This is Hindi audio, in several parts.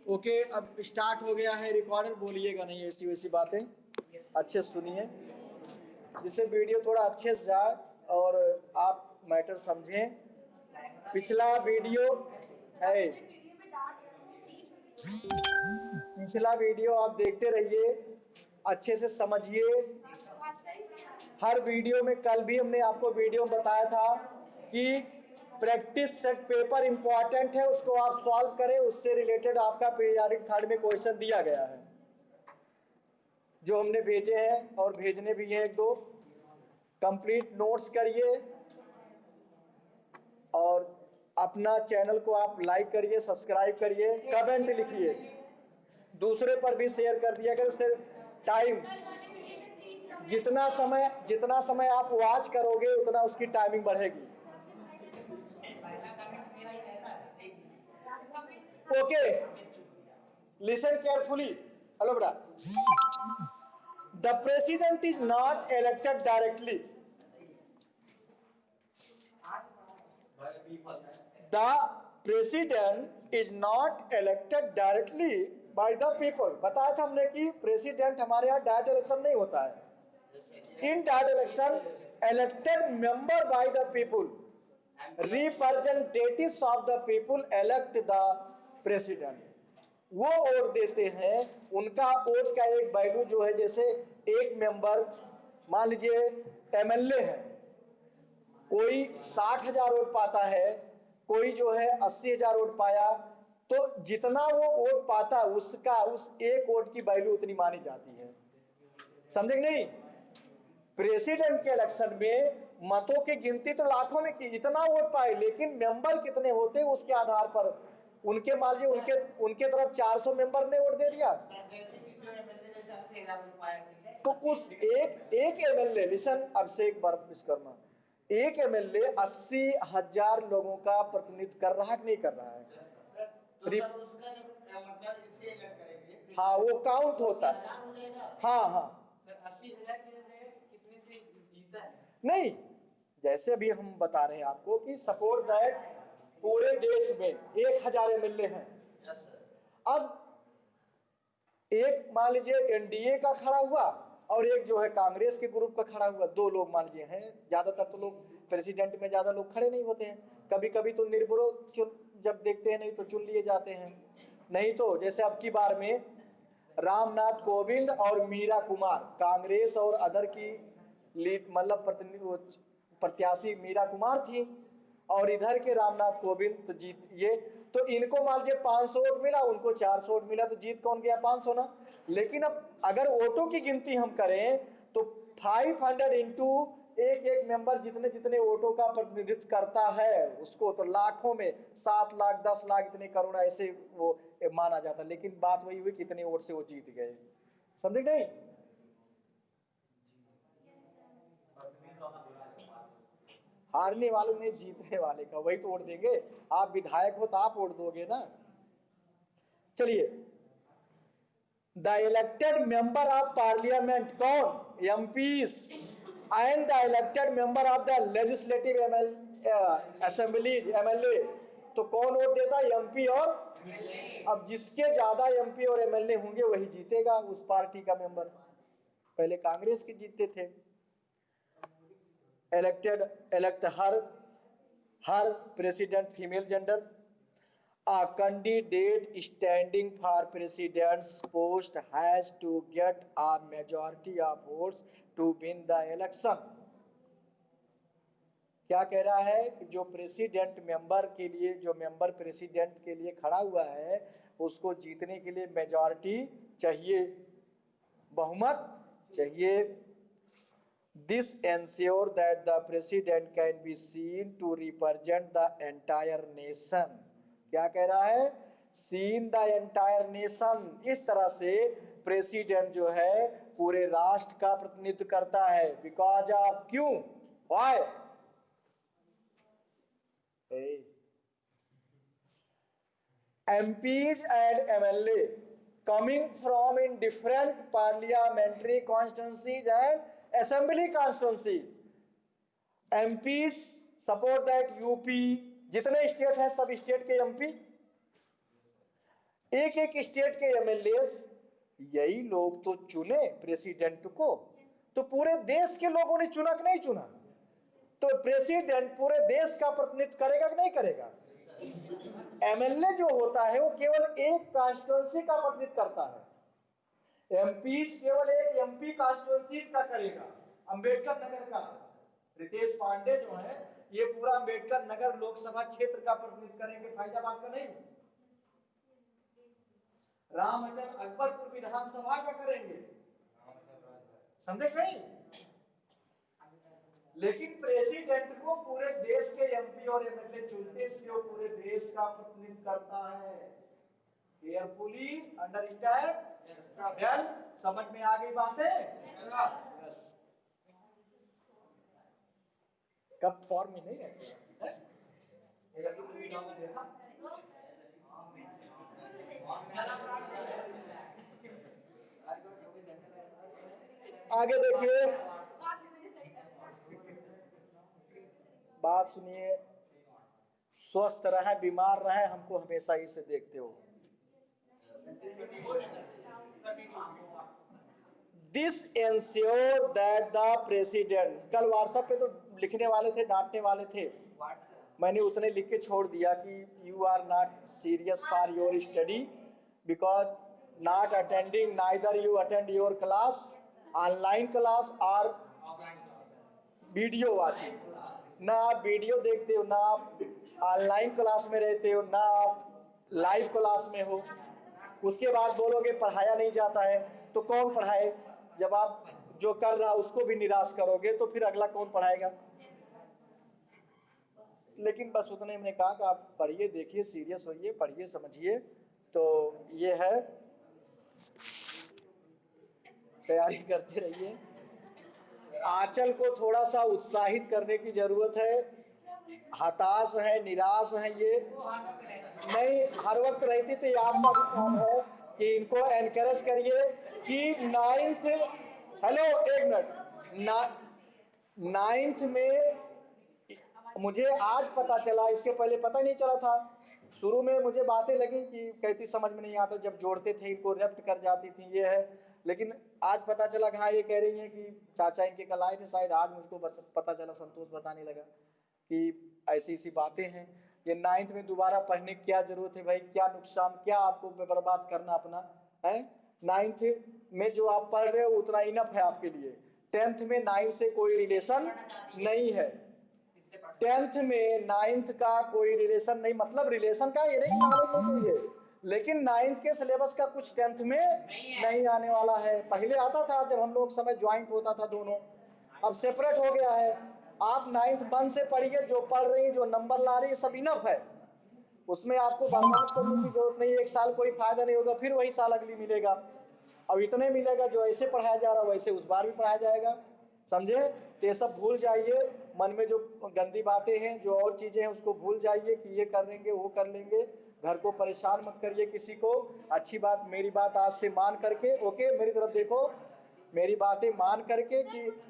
ओके, अब स्टार्ट हो गया है रिकॉर्डर। बोलिएगा नहीं ऐसी वैसी बातें, अच्छे से सुनिए जिससे वीडियो थोड़ा अच्छे से जाए और आप मैटर समझें। पिछला वीडियो है, पिछला वीडियो आप देखते रहिए, अच्छे से समझिए। हर वीडियो में, कल भी हमने आपको वीडियो बताया था कि प्रैक्टिस सेट पेपर इंपॉर्टेंट है, उसको आप सॉल्व करें, उससे रिलेटेड आपका पीरियडिक थर्ड में क्वेश्चन दिया गया है जो हमने भेजे हैं और भेजने भी हैं एक दो। कंप्लीट नोट्स करिए और अपना चैनल को आप लाइक करिए, सब्सक्राइब करिए, कमेंट लिखिए, दूसरे पर भी शेयर कर दिया करें। सिर्फ टाइम जितना समय आप वॉच करोगे उतना उसकी टाइमिंग बढ़ेगी। Okay, listen carefully. हेलो बेटा, the president is not elected directly. The president is not elected directly by the people। बताया था हमने कि प्रेसिडेंट हमारे यहाँ डायरेक्ट इलेक्शन नहीं होता है। In direct election elected member by the people, representatives of the people elect the president. वो वोट देते हैं, उनका वोट का एक वैल्यू जो है, जैसे एक मेंबर मान लीजिए एमएलए है, कोई 60,000 वोट पाता है, कोई जो है 80,000 वोट पाया, तो जितना वो वोट पाता है उसका उस एक वोट की वैल्यू उतनी मानी जाती है। समझे नहीं? प्रेसिडेंट के इलेक्शन में मतों की गिनती तो लाखों में की, इतना वोट पाए, लेकिन मेंबर कितने होते हैं उसके आधार पर उनके मान लीजिए उनके तरफ 400 मेंबर ने वोट दे दिया, तो उस एक एमएलए, लिसन अभिषेक विश्वकर्मा, एक एमएलए 80,000 लोगों का प्रतिनिधित्व कर रहा है कि नहीं कर रहा है? हाँ, वो काउंट होता है। हाँ हाँ, 80,000 कितने से जीता है? नहीं, जैसे अभी हम बता रहे हैं आपको कि सपोज दैट पूरे देश में 1,000 एमएलए हैं। अब एक मान लीजिए एनडीए का खड़ा हुआ और एक जो है कांग्रेस के ग्रुप का खड़ा हुआ, दो लोग मान लीजिए हैं। ज्यादातर तो लोग प्रेसिडेंट में ज्यादा लोग खड़े नहीं होते हैं, कभी कभी तो निर्विरोध चुन, जब देखते हैं नहीं तो चुन लिए जाते हैं। नहीं तो जैसे अब की बार में रामनाथ कोविंद और मीरा कुमार, कांग्रेस और अदर की लीड मतलब प्रत्याशी मीरा कुमार थी और इधर के रामनाथ कोविंद तो जीत ये, तो इनको मान लीजिए 500 वोट मिला, उनको 400 वोट मिला, तो जीत कौन गया? 500 ना। लेकिन अब अगर वोटों की गिनती हम करें तो 500 इंटू एक एक मेंबर जितने जितने वोटों का प्रतिनिधित्व करता है उसको तो लाखों में 7 लाख 10 लाख इतने करोड़ ऐसे वो माना जाता। लेकिन बात वही हुई कितने वोट से वो जीत गए। समझे नहीं? हारने वालों ने जीतने वाले का वही तो वोट देंगे। आप विधायक हो तो आप वोट दोगे ना। चलिए, the elected member of parliament कौन? MPs and the elected member of the legislative assemblies MLA. तो कौन वोट देता है? एमपी और अब जिसके ज्यादा एमपी और एमएलए होंगे वही जीतेगा, उस पार्टी का मेंबर। पहले कांग्रेस के जीतते थे। Elect her president female gender. A candidate standing for president's post has to get a majority of votes to win the election। क्या कह रहा है कि जो प्रेसिडेंट मेंबर के लिए, जो मेंबर प्रेसिडेंट के लिए खड़ा हुआ है उसको जीतने के लिए मेजॉरिटी चाहिए, बहुमत चाहिए। This ensure that the president can be seen to represent the entire nation। क्या कह रहा है? Seen the entire nation. इस तरह से प्रेसिडेंट जो है पूरे राष्ट्र का प्रतिनिधित्व करता है। बिकॉज ऑफ क्यों? Y? MPs and MLA coming from in different parliamentary constituencies and assembly constituencies। MPs support that UP, जितने स्टेट हैं सब स्टेट के एमपी, एक एक स्टेट के एमएलए यही लोग तो चुने प्रेसिडेंट को, तो पूरे देश के लोगों ने चुना कि नहीं चुना? तो प्रेसिडेंट पूरे देश का प्रतिनिधित्व करेगा कि नहीं करेगा? एमएलए जो होता है वो केवल एक कॉन्स्टिट्यूएंसी का प्रतिनिधित्व करता है। एमपी केवल एक एमपी कॉन्स्टिट्यूएंसी का करेगा। अंबेडकर नगर का रितेश पांडे जो है ये पूरा अंबेडकर नगर लोकसभा क्षेत्र का प्रतिनिधित्व करेंगे, फैजाबाद का नहीं। रामचंद्र अकबरपुर विधानसभा का करेंगे, समझे नहीं? लेकिन प्रेसिडेंट को पूरे देश के एमपी और एमएलए चुनते, इसलिए वो पूरे देश का प्रतिनिधित्व करता है। Carefully understand? वेल, समझ में आ गई बातें? यस। कब फॉर्म में नहीं है? आगे देखिए, बात सुनिए। स्वस्थ रहे बीमार रहे, हमको हमेशा ही से देखते हो। This ensure that the president, कल व्हाट्सएप पे तो लिखने वाले थे, डांटने वाले थे, मैंने उतने लिख के छोड़ दिया कि you are not serious for your study because not attending, neither you attend your class, online class और वीडियो वाचिंग। ना आप वीडियो देखते हो, ना आप ऑनलाइन क्लास में रहते हो, ना आप लाइव क्लास में हो। उसके बाद बोलोगे पढ़ाया नहीं जाता है, तो कौन पढ़ाए? जब आप जो कर रहा उसको भी निराश करोगे तो फिर अगला कौन पढ़ाएगा? लेकिन बस उतने मैंने कहा कि आप पढ़िए, देखिए, सीरियस होइए, पढ़िए, समझिए। तो ये है, तैयारी करते रहिए। आंचल को थोड़ा सा उत्साहित करने की जरूरत है। हताश है, निराश है, ये नहीं हर वक्त रहती, तो ये आपका भी काम है कि इनको एनकरेज करिए कि नाइन्थ, हेलो एक मिनट, नाइन्थ में मुझे आज पता चला, इसके पहले पता नहीं चला था। शुरू में मुझे बातें लगी कि कहती समझ में नहीं आता, जब जोड़ते थे इनको रेप्ट कर जाती थी, ये है। लेकिन आज पता चला कि हाँ, ये कह रही हैं कि चाचा इनके कल आए थे, शायद आज मुझको पता चला, संतोष बताने लगा कि ऐसी ऐसी बातें हैं। ये नाइन्थ में दोबारा पढ़ने की क्या जरूरत है भाई? क्या नुकसान, क्या आपको बर्बाद करना अपना है? नाइन्थ में जो आप पढ़ रहे हो उतना इनफ है आपके लिए। 10th में 9 से कोई रिलेशन नहीं है। 10th में 9th का कोई रिलेशन नहीं, मतलब रिलेशन का ये नहीं मालूम है, लेकिन 9th के सिलेबस का कुछ 10th में नहीं आने वाला है। पहले आता था जब हम लोग समय ज्वाइंट होता था दोनों, अब सेपरेट हो गया है। आप 9th 1 से पढ़िए, जो पढ़ रही, जो नंबर ला रही, सब इनफ है। उसमें आपको बर्बाद करने की जरूरत नहीं। एक साल कोई फायदा नहीं होगा, फिर वही साल अगली मिलेगा। अब इतने मिलेगा, जो ऐसे पढ़ाया जा रहा है वैसे उस बार भी पढ़ाया जाएगा, समझे? तो ये सब भूल जाइए। मन में जो गंदी बातें हैं, जो और चीजें हैं, उसको भूल जाइए कि ये कर लेंगे, वो कर लेंगे। घर को परेशान मत करिए किसी को। अच्छी बात, मेरी बात आज से मान करके, ओके, मेरी तरफ देखो, मेरी बातें मान करके कि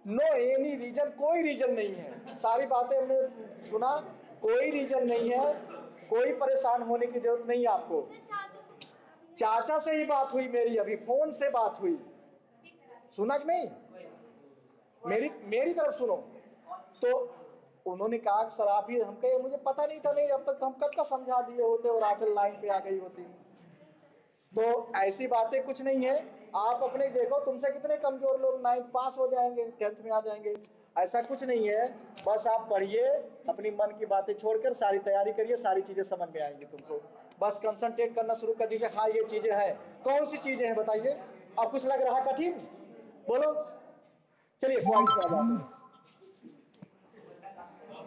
नो एनी रीजन, कोई रीजन नहीं है। सारी बातें हमने सुना, कोई रीजन नहीं है, कोई परेशान होने की जरूरत नहीं है आपको। चाचा से ही बात हुई मेरी, अभी फोन से बात हुई, सुना कि नहीं? मेरी तरफ सुनो। तो उन्होंने कहा कि सर आप ही, हम कहे मुझे पता नहीं था, नहीं अब तक तो हम कब का समझा दिए होते और आंचल लाइन पे आ गई होती। तो ऐसी बातें कुछ नहीं है। आप अपने देखो, तुमसे कितने कमजोर लोग 9th पास हो जाएंगे, 10th में आ जाएंगे, ऐसा कुछ नहीं है। बस आप पढ़िए, अपनी मन की बातें छोड़कर सारी तैयारी करिए, सारी चीजें समझ में आएंगी तुमको। बस कंसंट्रेट करना शुरू कर दीजिए। हाँ, ये चीजें हैं, कौन सी चीजें हैं बताइए? अब कुछ लग रहा कठिन? बोलो, चलिए पॉइंट पे आ जाते हैं।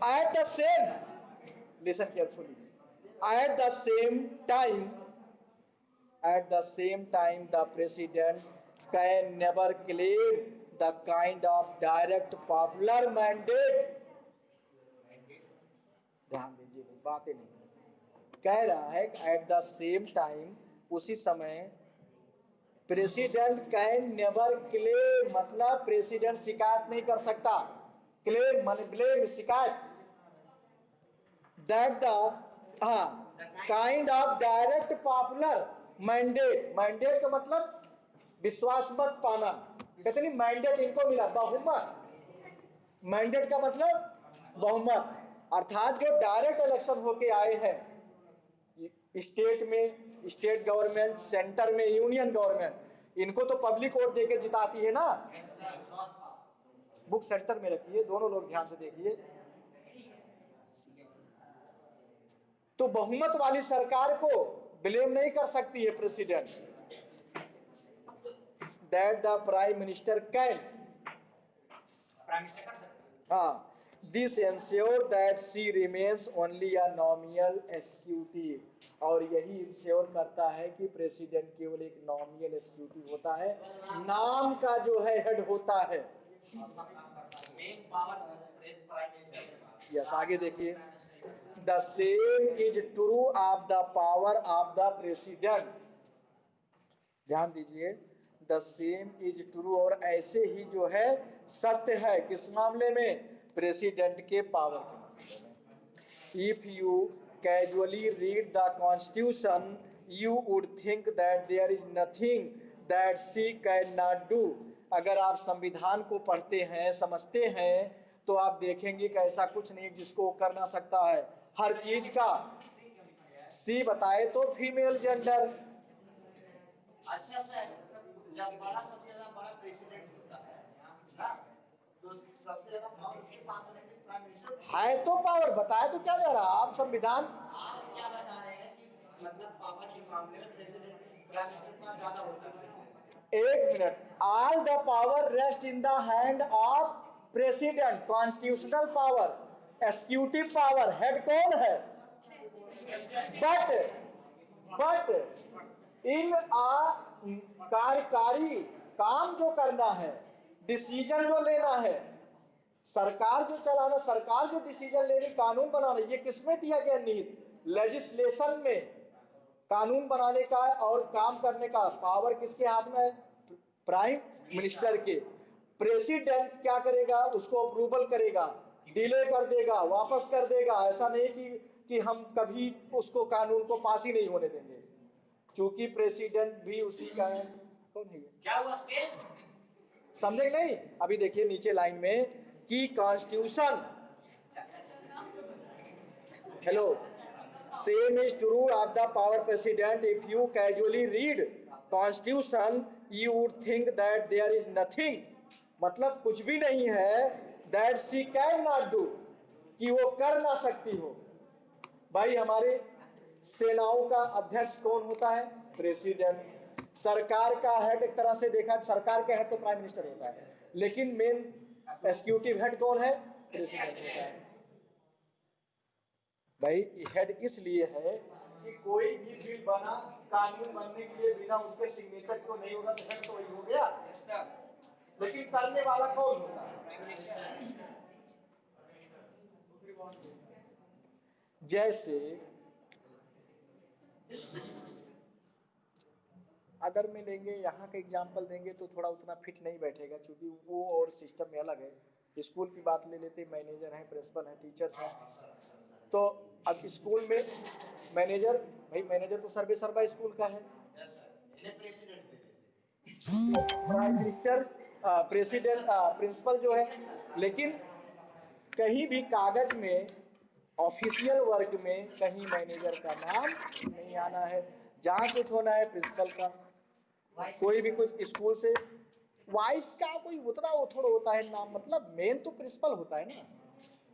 At the same, listen carefully. At the same time, the president can never claim the kind of direct popular mandate. ध्यान दीजिए, बातें नहीं कह रहा है। एट द सेम टाइम, उसी समय, प्रेसिडेंट कैन नेवर क्लेम, मतलब प्रेसिडेंट शिकायत नहीं कर सकता। क्लेम माने ब्लेम, शिकायत। That the kind of direct popular mandate. Mandate का मतलब विश्वास मत पाना। कहते नहीं मैंडेट इनको मिला, बहुमत। मैंडेट का मतलब बहुमत, अर्थात जो डायरेक्ट इलेक्शन होके आए हैं स्टेट में, स्टेट गवर्नमेंट, सेंटर में यूनियन गवर्नमेंट, इनको तो पब्लिक वोट देके जिताती है ना। बुक सेंटर में रखिए, दोनों लोग ध्यान से देखिए। तो बहुमत वाली सरकार को ब्लेम नहीं कर सकती है president, that the prime minister can. हाँ, this ensure that she remains only a nominal executive. और यही इंश्योर करता है कि प्रेसिडेंट केवल एक नॉमिनल एग्जीक्यूटिव होता है, नाम का जो है हेड होता है। यस, आगे देखिए। The same is true of the power of the president. ध्यान दीजिए, द सेम इज ट्रू, और ऐसे ही जो है सत्य है किस मामले में? प्रेसिडेंट के पावर के मामले में। If you casually read the constitution you would think that there is nothing that she can not do. अगर आप संविधान को पढ़ते हैं, समझते हैं, तो आप देखेंगे कि ऐसा कुछ नहीं जिसको वो कर ना सकता है। हर चीज का सी बताए तो फीमेल जेंडर। अच्छा सर, जब बड़ा सबसे ज्यादा बड़ा प्रेसिडेंट होता है ना, तो सबसे ज्यादा पावर उसके पास होने के प्राइम मिनिस्टर है तो पावर, बताए तो क्या जा रहा है आप संविधान। आप क्या बता रहे हैं कि मतलब पावर के मामले में प्रेसिडेंट प्राइम मिनिस्टर के पास ज्यादा होता है? एक minute, all the power rest in the hand of president. Constitutional power, executive power, head कौन है? बट इन कार्यकारी काम जो करना है, डिसीजन जो लेना है, सरकार जो चलाना, सरकार जो डिसीजन लेनी, कानून बनाना, ये किसमें दिया गया निहित? लेजिस्लेशन में। कानून बनाने का और काम करने का पावर किसके हाथ में है? प्राइम मिनिस्टर के। प्रेसिडेंट क्या करेगा? उसको अप्रूवल करेगा, डिले कर देगा, वापस कर देगा। ऐसा नहीं कि हम कभी उसको कानून को पास ही नहीं होने देंगे, क्योंकि प्रेसिडेंट भी उसी का है। कौन है? क्या हुआ स्पेस? समझे नहीं? अभी देखिए नीचे लाइन में कि constitution, hello, same is true of the power president. If you casually read constitution you would think that there is nothing, मतलब कुछ भी नहीं है, that she can not do, कि वो कर ना सकती हो। भाई हमारे सेनाओं का अध्यक्ष कौन होता है? प्रेसिडेंट। सरकार का हेड, एक तरह से देखा, सरकार का हेड तो प्राइम मिनिस्टर होता है, लेकिन मेन एग्जीक्यूटिव हेड कौन है? प्रेसिडेंट होता है। भाई हेड इसलिए है कि कोई भी बिल बना, कानून बनने के लिए बिना उसके सिग्नेचर को नहीं होगा, तो हेड तो वही हो गया, लेकिन करने वाला कौन होता है? जैसे अगर में लेंगे, यहाँ का एग्जाम्पल देंगे तो थोड़ा उतना फिट नहीं बैठेगा, क्योंकि वो और सिस्टम में अलग है। स्कूल की बात ले लेते, मैनेजर हैं, प्रिंसिपल हैं, टीचर्स हैं। तो अब स्कूल में मैनेजर, भाई मैनेजर तो सर्वे सर्वा स्कूल का है। प्राइम मिनिस्टर, प्रेसिडेंट, प्रिंसिपल जो है, लेकिन कहीं भी कागज में, ऑफिशियल वर्क में कहीं मैनेजर का नाम नहीं आना है। जहाँ कुछ होना है प्रिंसिपल का। कोई भी कुछ स्कूल से वाइस का कोई उतना वो थोड़ा होता है नाम, मतलब मेन तो प्रिंसिपल होता है ना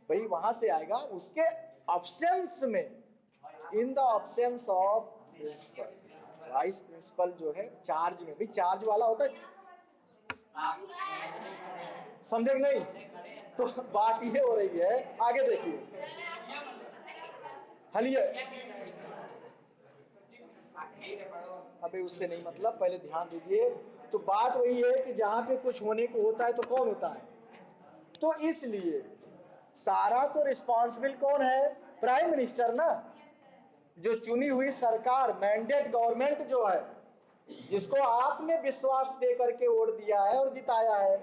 भाई, वहां से आएगा। उसके ऑप्शंस में, in the options of principal, vice principal जो है चार्ज में, भी चार्ज वाला होता है। समझे नहीं? तो बात ये हो रही है, आगे देखिए, हलिए अबे उससे नहीं मतलब, पहले ध्यान दीजिए। तो बात वही है कि जहां पे कुछ होने को होता है तो कौन होता है? तो इसलिए सारा तो रिस्पॉन्सिबल कौन है? प्राइम मिनिस्टर ना, जो चुनी हुई सरकार, मैंडेट गवर्नमेंट जो है, जिसको आपने विश्वास दे करके वोट दिया है और जिताया है।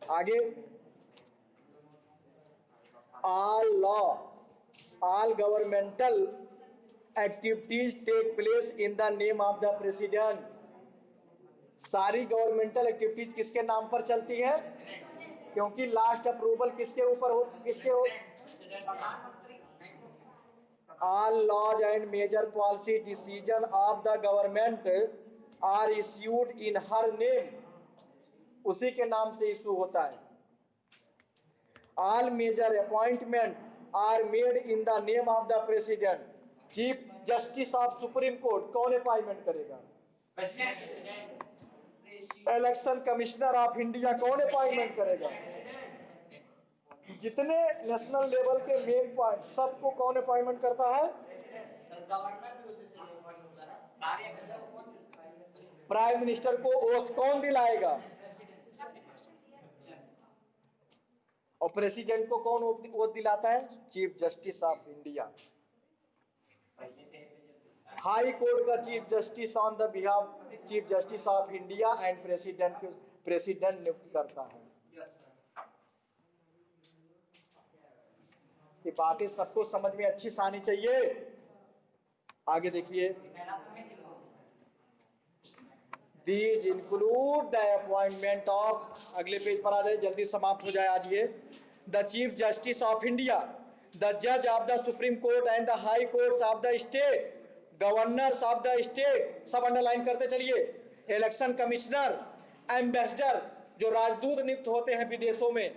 आगे, all law all governmental activities take place in the name of the president. सारी गवर्नमेंटल एक्टिविटीज किसके नाम पर चलती है? क्योंकि लास्ट अप्रूवल किसके ऊपर हो, किसके हो? All laws and major policy decision of the government are issued in her name, उसी के नाम से इशू होता है। All major appointment are made in the name of the president. Chief justice of Supreme Court कौन अपॉइंटमेंट करेगा? इलेक्शन कमिश्नर ऑफ इंडिया कौन अपॉइंटमेंट करेगा? जितने नेशनल लेवल के मेन पॉइंट सबको कौन अपॉइंटमेंट करता है? प्राइम मिनिस्टर को ओथ कौन दिलाएगा? और प्रेसिडेंट को कौन ओथ दिलाता है? Chief justice of India. High court का chief justice on the behalf chief justice of India and president नियुक्त करता है। ये बातें सबको समझ में अच्छी से आनी चाहिए। आगे देखिए, these include the appointment of, अगले पेज पर आ जाए, जल्दी समाप्त हो जाए आज ये। The chief justice of India, the जज of the supreme court and the high courts of the state, governors of the state, सब अंडरलाइन करते चलिए। इलेक्शन कमिश्नर, एम्बेसडर जो राजदूत नियुक्त होते हैं विदेशों में,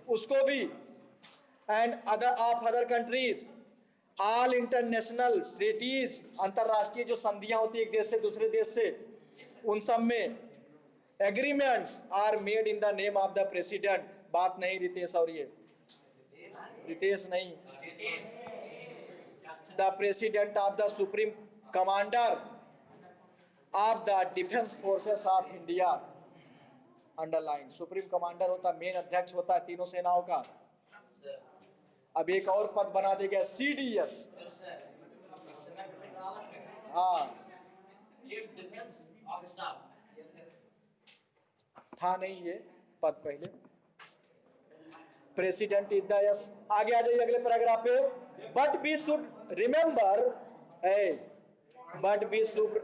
उसको भी, and other of other countries, all international treaties, अंतरराष्ट्रीय जो संधियां होती है एक देश से दूसरे देश से, उन सब में agreements are made in the name of the president. बात नहीं रितेश, और ये रितेश नहीं, the president of the supreme commander of the defence forces of India, underline. Supreme commander होता, मेन अध्यक्ष होता है तीनों सेनाओं का। अब एक और पद बना देगा CDS, हाँ चीफ डिफेंस ऑफ स्टाफ था नहीं ये पद पहले। प्रेसिडेंट इज द, यस, आगे आ जाइए अगले पैराग्राफ पे। But we should remember, but we should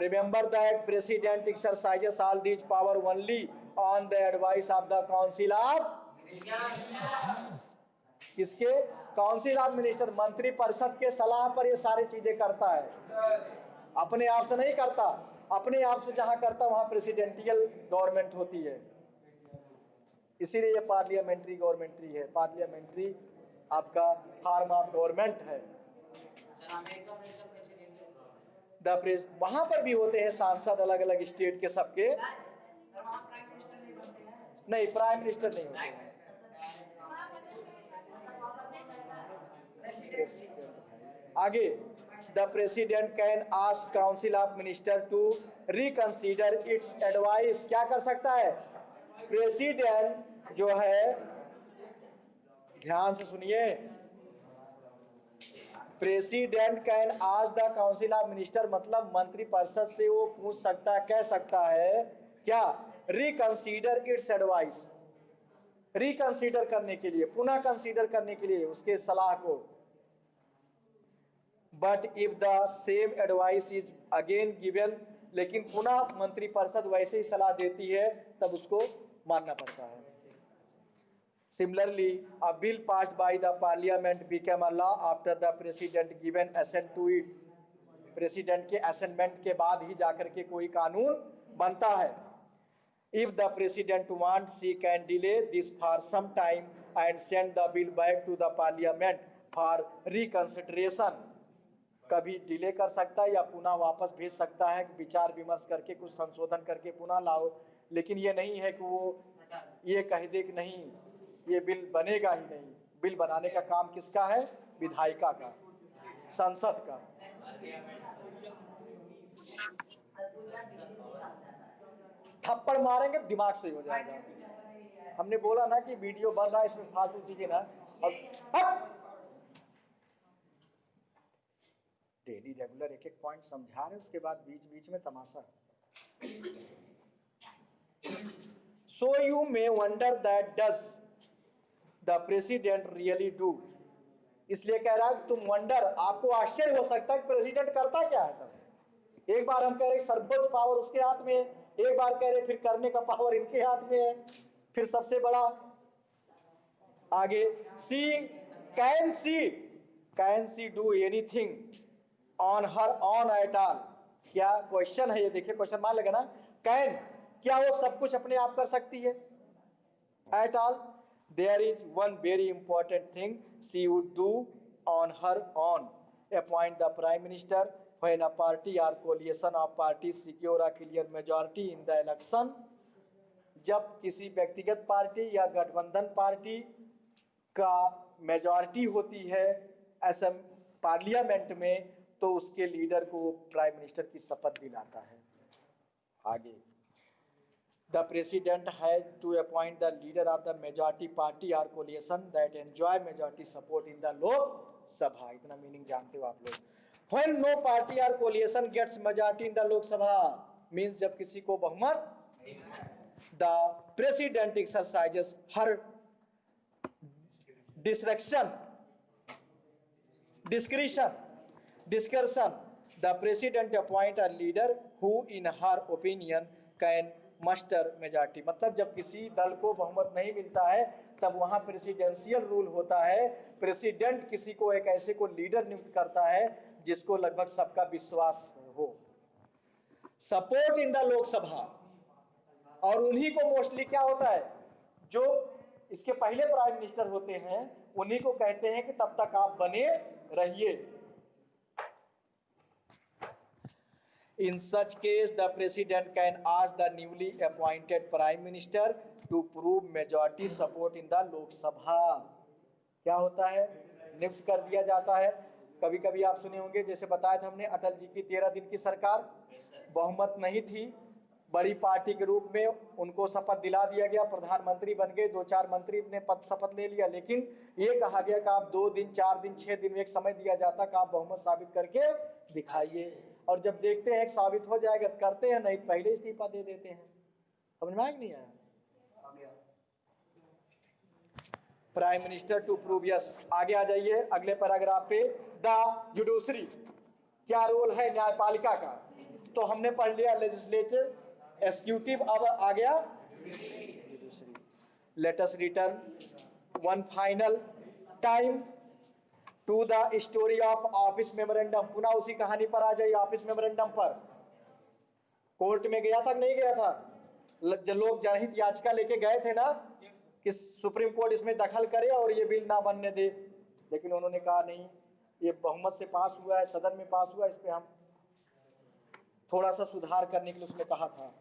remember that president exercises all these power only on the advice of the council of, किसके? काउंसिल ऑफ मिनिस्टर, मंत्री परिषद के सलाह पर ये सारी चीजें करता है, अपने आप से नहीं करता। अपने आप से जहां करता वहां प्रेसिडेंटियल गवर्नमेंट होती है, इसीलिए ये पार्लियामेंट्री गवर्नमेंट्री है। पार्लियामेंट्री आपका फॉर्म ऑफ गवर्नमेंट है। वहां पर भी होते हैं सांसद अलग अलग स्टेट के सबके, नहीं प्राइम मिनिस्टर नहीं होते। आगे, the president can ask council of minister to reconsider its advice. क्या कर सकता है? प्रेसिडेंट जो है, ध्यान से सुनिए, president can ask the council of minister, मतलब मंत्री परिषद से वो पूछ सकता, कह सकता है क्या? रिकंसीडर इट्स एडवाइस, रिकंसीडर करने के लिए, पुनः कंसीडर करने के लिए उसके सलाह को। But if the same advice is again given, लेकिन पुनः मंत्री परिषद वैसे ही सलाह देती है तब उसको मानना पड़ता है। Similarly a bill passed by the parliament became a law after the president given assent to it. President के असेंटमेंट के बाद ही जाकर के कोई कानून बनता है। If the president wants he can delay this for some time and send the bill back to the parliament for reconsideration. कभी डिले कर सकता है या पुनः वापस भेज सकता है, विचार विमर्श करके कुछ संशोधन करके पुनः लाओ। लेकिन ये नहीं है कि वो ये कह दे कि नहीं ये बिल बनेगा ही नहीं। बिल बनाने का काम किसका है? विधायिका का, संसद का। थप्पड़ मारेंगे दिमाग से हो जाएगा। हमने बोला ना कि वीडियो बन रहा है, इसमें फालतू चीजें ना, अब डेली रेगुलर एक एक पॉइंट समझा रहे, उसके बाद बीच बीच में तमाशा। So you may wonder that does the president really do? इसलिए कह रहा है तुम वंडर, आपको आश्चर्य हो सकता है प्रेसिडेंट करता क्या है तब। एक बार हम कह रहे सर्वोच्च पावर उसके हाथ में है, एक बार कह रहे फिर करने का पावर इनके हाथ में है, फिर सबसे बड़ा आगे can see do anything on her on at all. क्या क्वेश्चन है ये, देखिए क्वेश्चन मान लगे ना। कैन, क्या वो सब कुछ अपने आप कर सकती है? At all, there is one very important thing she would do on her own, appoint the prime minister when a party or coalition of party secure a clear majority in the election. जब किसी व्यक्तिगत पार्टी या गठबंधन पार्टी का मेजॉरिटी होती है असम पार्लियामेंट में, तो उसके लीडर को प्राइम मिनिस्टर की शपथ दिलाता है। आगे, the president has to appoint the leader of the majority party or coalition that enjoy majority support in the Lok Sabha. इतना मीनिंग जानते हो आप लोग। When no party or coalition gets majority in the Lok Sabha means जब किसी को बहुमत, the president exercises her discretion, the president appoint a leader who in her opinion can muster majority। मतलब जब किसी दल को बहुमत नहीं मिलता है तब वहां प्रेसिडेंशियल रूल होता है। प्रेसिडेंट किसी को एक ऐसे को लीडर नियुक्त करता है जिसको लगभग सबका विश्वास हो। सपोर्ट इन द लोकसभा, और उन्हीं को मोस्टली क्या होता है, जो इसके पहले प्राइम मिनिस्टर होते हैं उन्हीं को कहते हैं कि तब तक आप बने रहिए। In such case the president can ask the newly appointed prime minister to prove majority support in the Lok Sabha. क्या होता है, नियुक्त कर दिया जाता है। कभी कभी आप सुने होंगे, जैसे बताया था हमने, अटल जी की 13 दिन की सरकार, बहुमत नहीं थी, बड़ी पार्टी के रूप में उनको शपथ दिला दिया गया, प्रधानमंत्री बन गए, 2-4 मंत्री ने पद शपथ ले लिया, लेकिन ये कहा गया कि आप 2 दिन 4 दिन 6 दिन में एक समय दिया जाता कि आप बहुमत साबित करके दिखाइए। और जब देखते हैं साबित हो जाएगा करते हैं, नहीं पहले इस्तीफा दे देते हैं। समझ में आया नहीं आया? Prime minister to prove yes. आगे आ जाइए अगले पैराग्राफ पे। द जुडिशरी, क्या रोल है न्यायपालिका का? तो हमने पढ़ लिया लेजिस्लेचर, एग्जीक्यूटिव, अब आ गया judiciary. Let us return one final time to the story of office memorandum. पुनः उसी कहानी पर आ जाइए, ऑफिस मेमोरेंडम पर। कोर्ट में गया था कि नहीं गया था? लोग जनहित याचिका लेके गए थे ना कि सुप्रीम कोर्ट इसमें दखल करे और ये बिल ना बनने दे, लेकिन उन्होंने कहा नहीं, ये बहुमत से पास हुआ है, सदन में पास हुआ है, इस पे हम थोड़ा सा सुधार करने के लिए उसमें कहा था।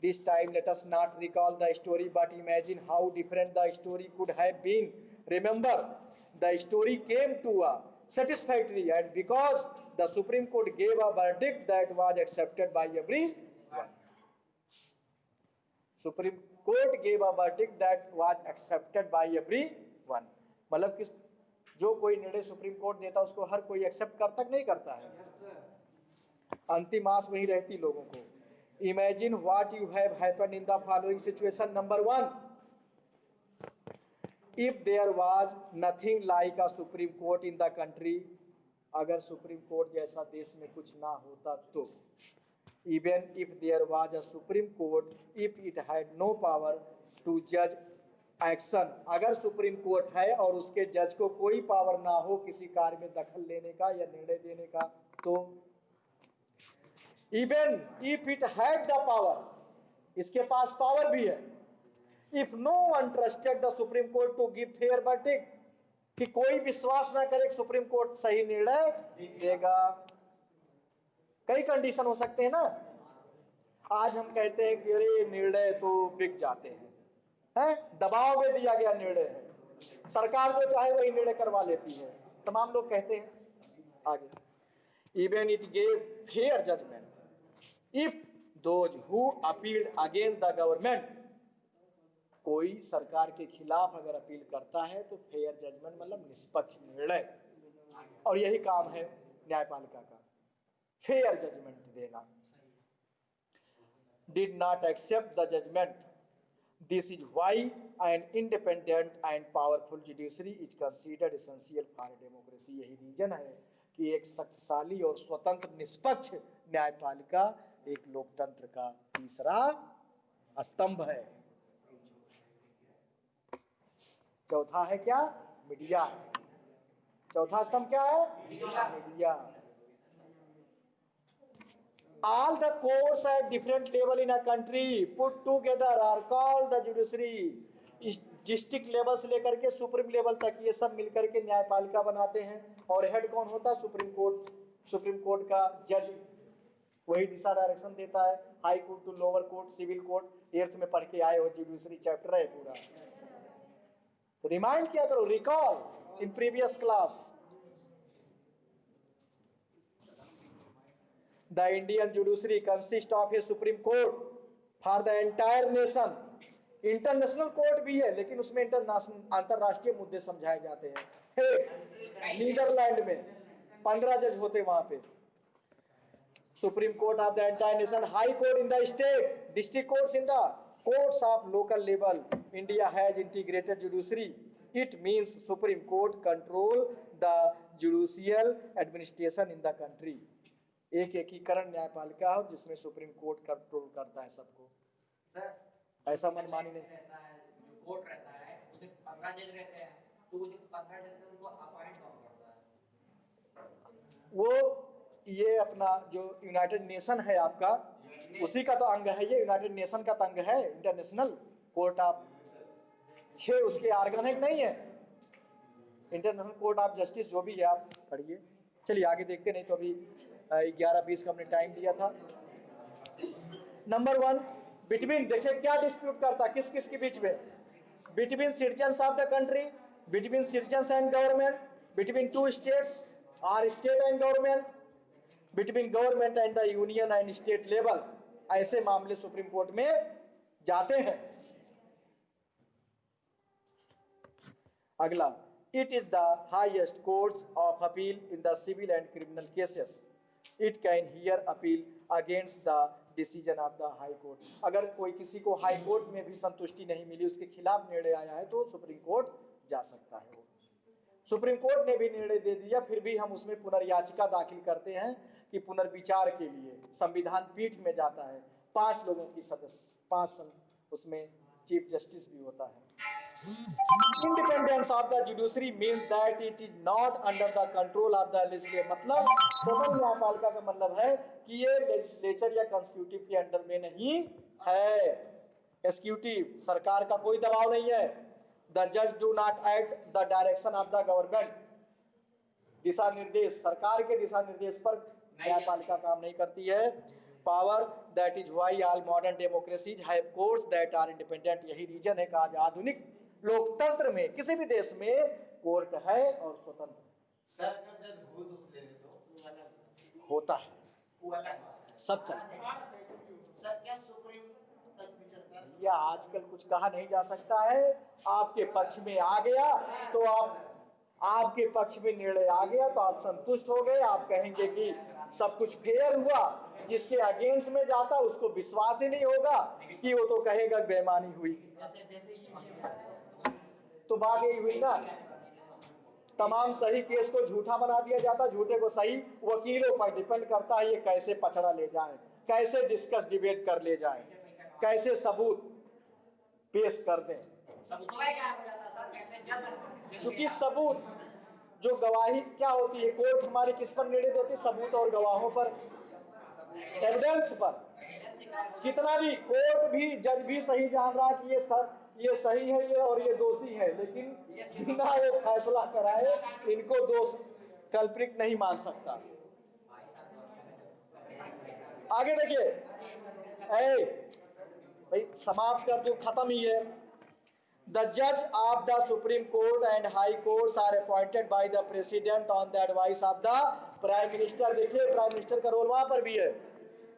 This time let us not recall the story but imagine how different the story could have been. Remember the story came to a satisfactory and because the Supreme Court gave a verdict that was accepted by everyone. Supreme Court gave a verdict that was accepted by everyone। मतलब कि जो कोई निर्णय सुप्रीम कोर्ट देता उसको हर कोई एक्सेप्ट करता नहीं करता है, अंतिम आस वही रहती लोगों को। Imagine what you have happened in the following situation. Number 1, if there was nothing like a Supreme Court in the country, अगर सुप्रीम कोर्ट जैसा देश में कुछ ना होता तो। Even if there was a Supreme Court if it had no power to जज एक्शन, अगर सुप्रीम कोर्ट है और उसके जज को कोई पावर ना हो किसी कार्य में दखल लेने का या निर्णय देने का, तो even if it had the power, इसके पास पावर भी है, if no one trusted the supreme Court to give fair verdict, कि कोई विश्वास ना करे सुप्रीम कोर्ट सही निर्णय देगा। कई कंडीशन हो सकते हैं ना। आज हम कहते हैं कि अरे निर्णय तो बिक जाते हैं, दबाव में दिया गया निर्णय है, सरकार जो चाहे वही निर्णय करवा लेती है, तमाम लोग कहते हैं। आगे, even it gave fair judgment if those who appealed against the government, कोई सरकार के खिलाफ अगर अपील करता है तो फेयर जजमेंट मतलब निष्पक्ष निर्णय, और यही काम है न्यायपालिका का, फेयर जजमेंट देना। Did not accept the judgment, this is why an independent and powerful judiciary is considered essential for a democracy। यही रीजन है कि एक शक्तिशाली और स्वतंत्र निष्पक्ष न्यायपालिका एक लोकतंत्र का तीसरा स्तंभ है। चौथा है क्या? मीडिया। चौथा स्तंभ क्या है? Media. All the courts at different level in a country put together are called the judiciary। इस डिस्ट्रिक्ट लेवल से लेकर के सुप्रीम लेवल तक ये सब मिलकर के न्यायपालिका बनाते हैं। और हेड कौन होता है? Supreme court. सुप्रीम कोर्ट का जज वही दिशा डायरेक्शन देता है। High court to lower court, civil court 8th में पढ़ के आए हो, जुडिशरी चैप्टर है पूरा, तो रिमाइंड किया करो, recall in previous class. The Indian judiciary consists of a Supreme Court for the entire nation। International court भी है लेकिन उसमें अंतरराष्ट्रीय मुद्दे समझाए जाते हैं। नीदरलैंड में 15 जज होते वहां पे। Supreme court of the entire nation, high court in the state, district courts in the courts of local level. India has integrated judiciary. It means supreme court control the judicial administration in the country. एक एकीकरण न्यायपालिका हो जिसमें सुप्रीम कोर्ट कंट्रोल करता है सबको। ऐसा मनमानी नहीं रहता है। जो कोर्ट रहता है उसमें 15 जज रहते हैं, तो वो जो 15 जज उनको अपॉइंट कौन करता है? वो ये अपना जो यूनाइटेड नेशन है आपका, उसी का तो अंग है ये। यूनाइटेड नेशन का तो अंग है इंटरनेशनल कोर्ट ऑफ 6 उसके आर्गन है कि नहीं है? इंटरनेशनल कोर्ट ऑफ जस्टिस जो भी है आप पढ़िए। चलिए आगे देखते, नहीं तो अभी 11:20 का हमने टाइम दिया था। नंबर 1 बिटवीन, देखिए क्या डिस्प्यूट करता है, किस किस के बीच में? Between citizens of the country, between citizens and government, between 2 states or state and government, between government and the union and state level. ऐसे मामले सुप्रीम कोर्ट में जाते हैं। अगला, it is the highest court of appeal in the civil and criminal cases. It can hear appeal against the decision of the high court. अगर कोई किसी को हाई कोर्ट में भी संतुष्टि नहीं मिली, उसके खिलाफ निर्णय आया है तो सुप्रीम कोर्ट जा सकता है। वो सुप्रीम कोर्ट ने भी निर्णय दे दिया, फिर भी हम उसमें पुनर्याचिका दाखिल करते हैं कि पुनर्विचार के लिए। संविधान पीठ में जाता है, 5 लोगों की सदस्य, 5 उसमें चीफ जस्टिस भी होता है। Independence of the judiciary means that it is not under the control of the legislature. मतलब स्वतंत्र न्यायपालिका का मतलब है कि ये लेजिस्लेचर या कॉन्स्टिट्यूटिव के अंडर में नहीं है। एक्सिक्यूटिव सरकार का कोई दबाव नहीं है। द जज do not act the direction of the government. दिशा निर्देश, सरकार के दिशा निर्देश पर न्यायपालिका काम नहीं करती है। Power, that is why all modern democracies have courts that are independent. यही रीजन है कि आज आधुनिक लोकतंत्र में किसी भी देश में कोर्ट है और स्वतंत्र। सर जब घूस ले ले तो वो अलग होता है, वो अलग सब चलता है। सर क्या सुप्रीम तक भी चलता है? या आजकल कुछ कहा नहीं जा सकता है। आपके पक्ष में आ गया तो आपके पक्ष में निर्णय आ गया तो आप संतुष्ट हो गए। आप कहेंगे कि सब कुछ फेयर हुआ। जिसके अगेंस्ट में जाता उसको विश्वास ही नहीं होगा कि वो तो कहेगा बेईमानी हुई। तो बात यही हुई ना, तमाम सही केस को झूठा बना दिया जाता, झूठे को सही। वकीलों पर डिपेंड करता है ये कैसे पछड़ा ले जाए, कैसे डिस्कस डिबेट कर ले जाए, कैसे सबूत पेश कर दें। क्योंकि सबूत जो गवाही क्या होती है, कोर्ट हमारी किस पर निर्णय देती है? सबूत और गवाहों पर, एविडेंस पर। कितना भी कोर्ट भी जज भी सही जान रहा कि ये सही है ये और ये दोषी है, लेकिन बिना वो फैसला कराए इनको दोष कल्प्रिट नहीं मान सकता। आगे देखिए, भाई समाप्त कर दो, खत्म ही है। The judge of the Supreme Court and High Courts are appointed by the President on the advice of the Prime Minister। देखिए प्राइम मिनिस्टर का रोल वहां पर भी है।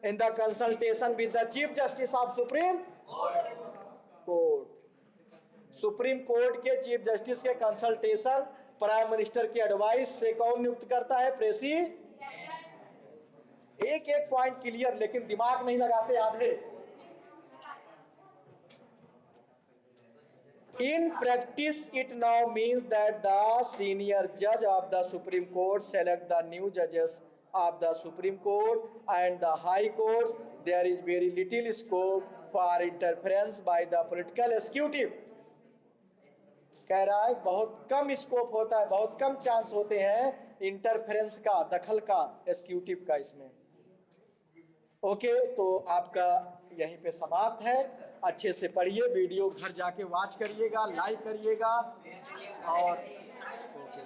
In the consultation with the Chief Justice of Supreme Court। Supreme court के चीफ जस्टिस के कंसल्टेशन प्राइम मिनिस्टर की एडवाइस से कौन नियुक्त करता है? प्रेसी। एक एक पॉइंट क्लियर, लेकिन दिमाग नहीं लगाते आधे। In practice, it now means that the senior judge of the Supreme Court select the new judges of the Supreme Court and the High Courts. There is very little scope for interference by the political executive. कह रहा है बहुत कम स्कोप होता है, बहुत कम चांस होते हैं इंटरफेरेंस का, दखल का, एग्जीक्यूटिव का इसमें। ओके, तो आपका यहीं पे समाप्त है। अच्छे से पढ़िए, वीडियो घर जाके वॉच करिएगा, लाइक करिएगा और ओके।